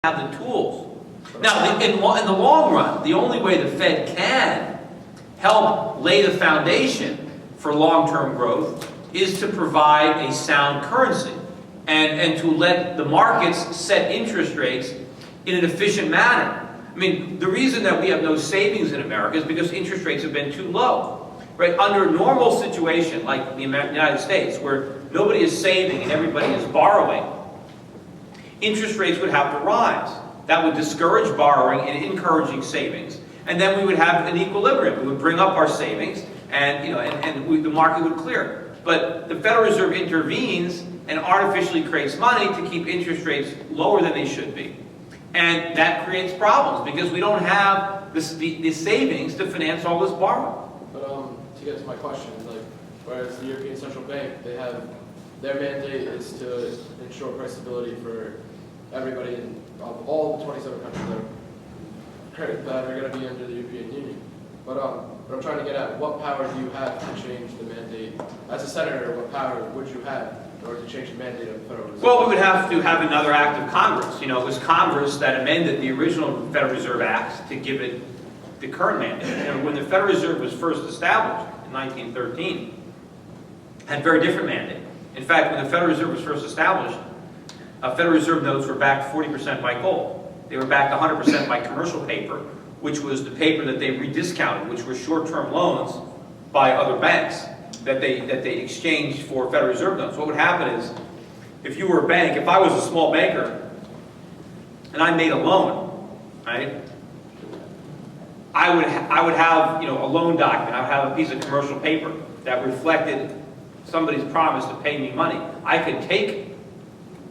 have the tools. Now, in the long run, the only way the Fed can help lay the foundation for long-term growth is to provide a sound currency and to let the markets set interest rates in an efficient manner. I mean, the reason that we have no savings in America is because interest rates have been too low. Right? Under a normal situation, like the United States, where nobody is saving and everybody is borrowing, interest rates would have to rise. That would discourage borrowing and encouraging savings. And then we would have an equilibrium. We would bring up our savings and, the market would clear. But the Federal Reserve intervenes and artificially creates money to keep interest rates lower than they should be. And that creates problems because we don't have the savings to finance all this borrowing. But to get to my question, whereas the European Central Bank, they have their mandate is to ensure price stability for everybody in all the 27 countries that are going to be under the European Union. But what I'm trying to get at, what power do you have to change the mandate? As a senator, what power would you have in order to change the mandate of the Federal Reserve? Well, we would have to have another act of Congress. It was Congress that amended the original Federal Reserve Act to give it the current mandate. And when the Federal Reserve was first established in 1913, it had a very different mandate. In fact, when the Federal Reserve was first established, Federal Reserve notes were backed 40% by gold. They were backed 100% by commercial paper, which was the paper that they rediscounted, which were short-term loans by other banks that they exchanged for Federal Reserve notes. What would happen is, if you were a bank, if I was a small banker, and I made a loan, right? I would have a loan document. I would have a piece of commercial paper that reflected somebody's promise to pay me money. I could take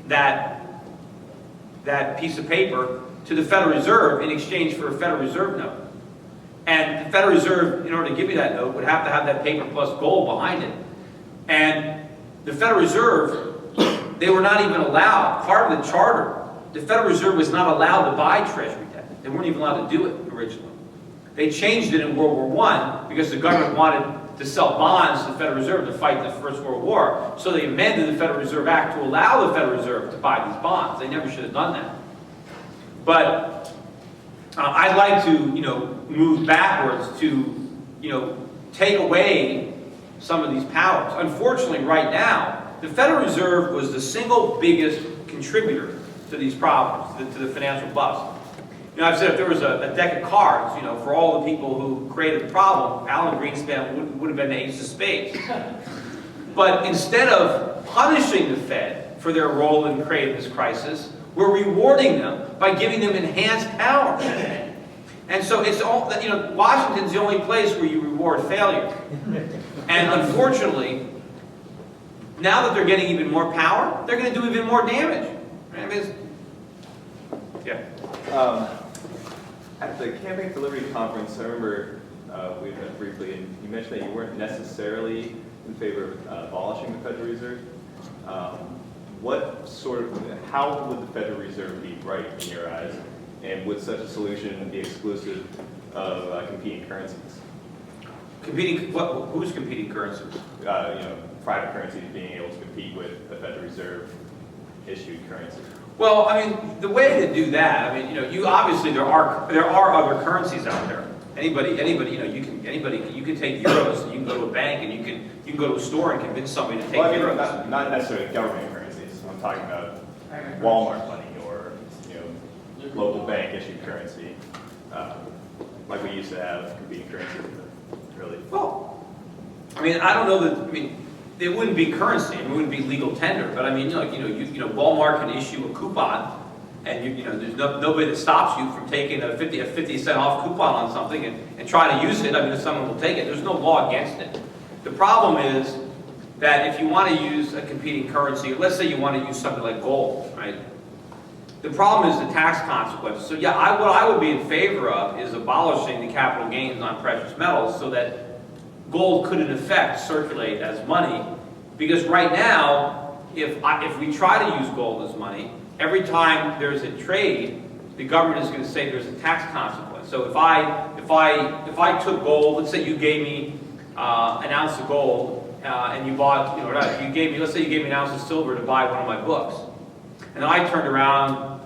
that piece of paper to the Federal Reserve in exchange for a Federal Reserve note. And the Federal Reserve, in order to give me that note, would have to have that paper plus gold behind it. And the Federal Reserve, they were not even allowed, part of the charter, the Federal Reserve was not allowed to buy Treasury debt. They weren't even allowed to do it originally. They changed it in World War I because the government wanted to sell bonds to the Federal Reserve to fight the First World War. So they amended the Federal Reserve Act to allow the Federal Reserve to buy these bonds. They never should have done that. But I'd like to, move backwards to, take away some of these powers. Unfortunately, right now, the Federal Reserve was the single biggest contributor to these problems, to the financial bust. I've said if there was a deck of cards, for all the people who created the problem, Alan Greenspan would have been the ace of spades. But instead of punishing the Fed for their role in creating this crisis, we're rewarding them by giving them enhanced power. And so it's all, Washington's the only place where you reward failure. And unfortunately, now that they're getting even more power, they're going to do even more damage. Right? I mean, yeah. At the Campaign for Liberty conference, I remember we met briefly, and you mentioned that you weren't necessarily in favor of abolishing the Federal Reserve. How would the Federal Reserve be right in your eyes, and would such a solution be exclusive of competing currencies? Who's competing currencies? Private currencies being able to compete with the Federal Reserve issued currency. Well, I mean, the way to do that, you obviously there are other currencies out there. Anybody, you can take euros, and you can go to a bank, and you can go to a store and convince somebody to take euros. Not necessarily government currencies. I'm talking about Walmart money or local bank issued currency, like we used to have competing currencies. Really. Well, I don't know that. It wouldn't be currency. It wouldn't be legal tender. But Walmart can issue a coupon, and there's nobody that stops you from taking a 50-cent off coupon on something and trying to use it. If someone will take it, there's no law against it. The problem is that if you want to use a competing currency, let's say you want to use something like gold, right? The problem is the tax consequences. So yeah, what I would be in favor of is abolishing the capital gains on precious metals so that gold could in effect circulate as money, because right now, if we try to use gold as money, every time there's a trade, the government is going to say there's a tax consequence. So if I took gold, let's say you gave me an ounce of gold, and you bought, let's say you gave me an ounce of silver to buy one of my books, and then I turned around,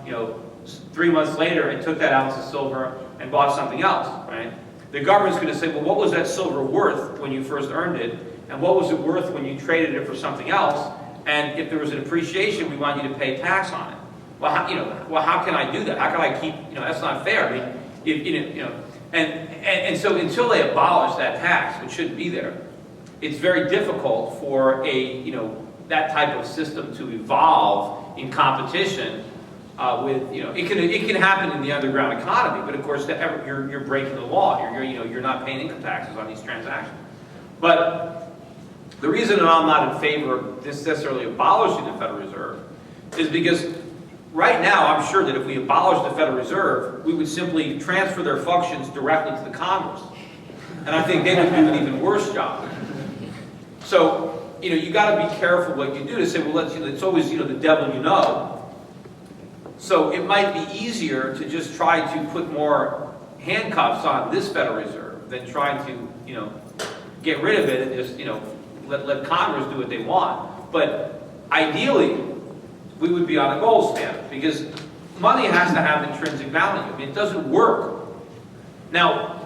3 months later and took that ounce of silver and bought something else, right? The government's going to say, well, what was that silver worth when you first earned it? And what was it worth when you traded it for something else? And if there was an appreciation, we want you to pay tax on it. Well, how can I do that? How can I keep, that's not fair. I mean, and so until they abolish that tax, which shouldn't be there, it's very difficult for that type of system to evolve in competition with, it can happen in the underground economy, but of course you're breaking the law. You're not paying income taxes on these transactions. But the reason that I'm not in favor of necessarily abolishing the Federal Reserve is because right now I'm sure that if we abolish the Federal Reserve, we would simply transfer their functions directly to the Congress. And I think they would do an even worse job. So, you got to be careful what you do to say, well, it's always, the devil you know. So it might be easier to just try to put more handcuffs on this Federal Reserve than trying to, get rid of it and just, let Congress do what they want. But ideally, we would be on a gold standard because money has to have intrinsic value. I mean, it doesn't work. Now,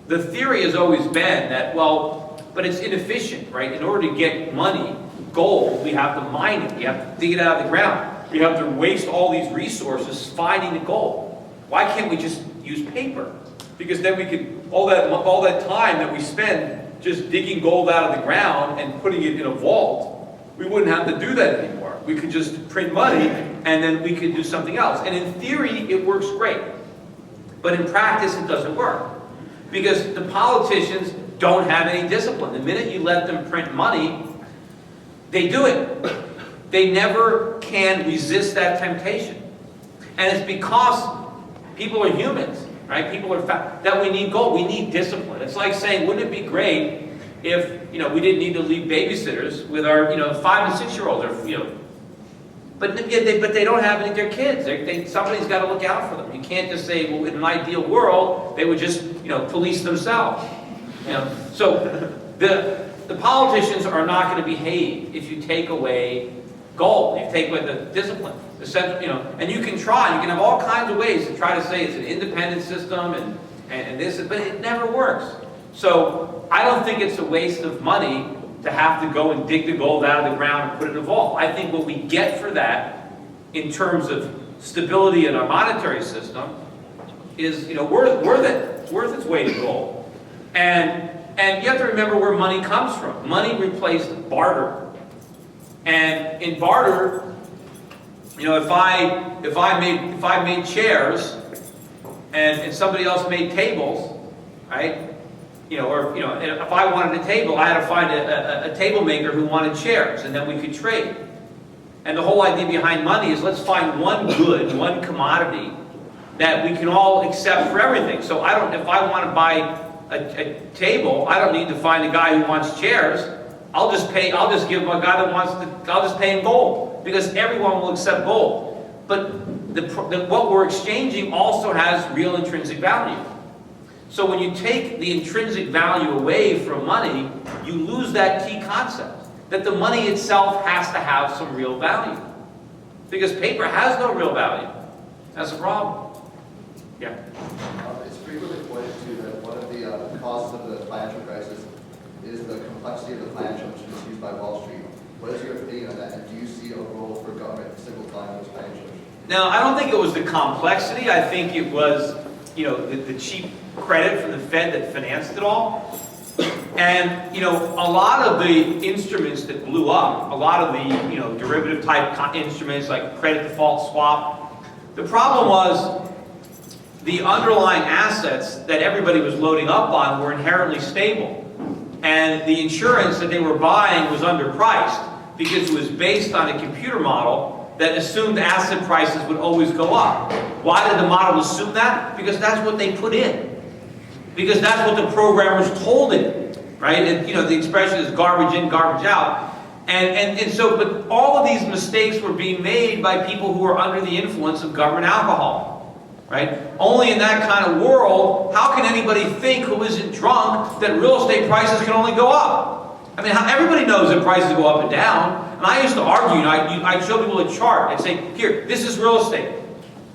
the theory has always been that, but it's inefficient, right? In order to get money, gold, we have to mine it. We have to dig it out of the ground. We have to waste all these resources finding the gold. Why can't we just use paper? Because then we could, all that time that we spend just digging gold out of the ground and putting it in a vault, we wouldn't have to do that anymore. We could just print money and then we could do something else. And in theory, it works great. But in practice, it doesn't work. Because the politicians don't have any discipline. The minute you let them print money, they do it. They never can resist that temptation. And it's because people are humans, right? People are that we need gold. We need discipline. It's like saying, wouldn't it be great if, we didn't need to leave babysitters with our, 5 and 6-year-olds, or, but they don't have any of their kids. Somebody's got to look out for them. You can't just say, well, in an ideal world, they would just, police themselves. So the politicians are not going to behave if you take away gold, if you take away the discipline, the central, and you can have all kinds of ways to try to say it's an independent system and this, but it never works. So I don't think it's a waste of money to have to go and dig the gold out of the ground and put it in a vault. I think what we get for that, in terms of stability in our monetary system, is worth its weight in gold. And you have to remember where money comes from. Money replaced barter. And in barter, if I made chairs and somebody else made tables, right? If I wanted a table, I had to find a table maker who wanted chairs, and then we could trade. And the whole idea behind money is let's find one good, one commodity that we can all accept for everything. So if I want to buy a table, I don't need to find a guy who wants chairs. I'll just give him a guy that I'll just pay him gold, because everyone will accept gold. But what we're exchanging also has real intrinsic value. So when you take the intrinsic value away from money, you lose that key concept, that the money itself has to have some real value. Because paper has no real value. That's a problem. Yeah. It's frequently pointed to that one of the causes of the financial crisis is the complexity of the financial instruments used by Wall Street. What is your opinion on that, and do you see a role for government simplifying those financial instruments? Now, I don't think it was the complexity. I think it was, the cheap credit from the Fed that financed it all. And, a lot of the instruments that blew up, a lot of the, derivative type instruments like credit default swap, the problem was the underlying assets that everybody was loading up on were inherently stable. And the insurance that they were buying was underpriced because it was based on a computer model that assumed asset prices would always go up. Why did the model assume that? Because that's what they put in. Because that's what the programmers told it, right? And, the expression is garbage in, garbage out. But all of these mistakes were being made by people who were under the influence of government alcohol. Right? Only in that kind of world, how can anybody think who isn't drunk that real estate prices can only go up? I mean, everybody knows that prices go up and down. And I used to argue, I'd show people a chart. I'd say, here, this is real estate.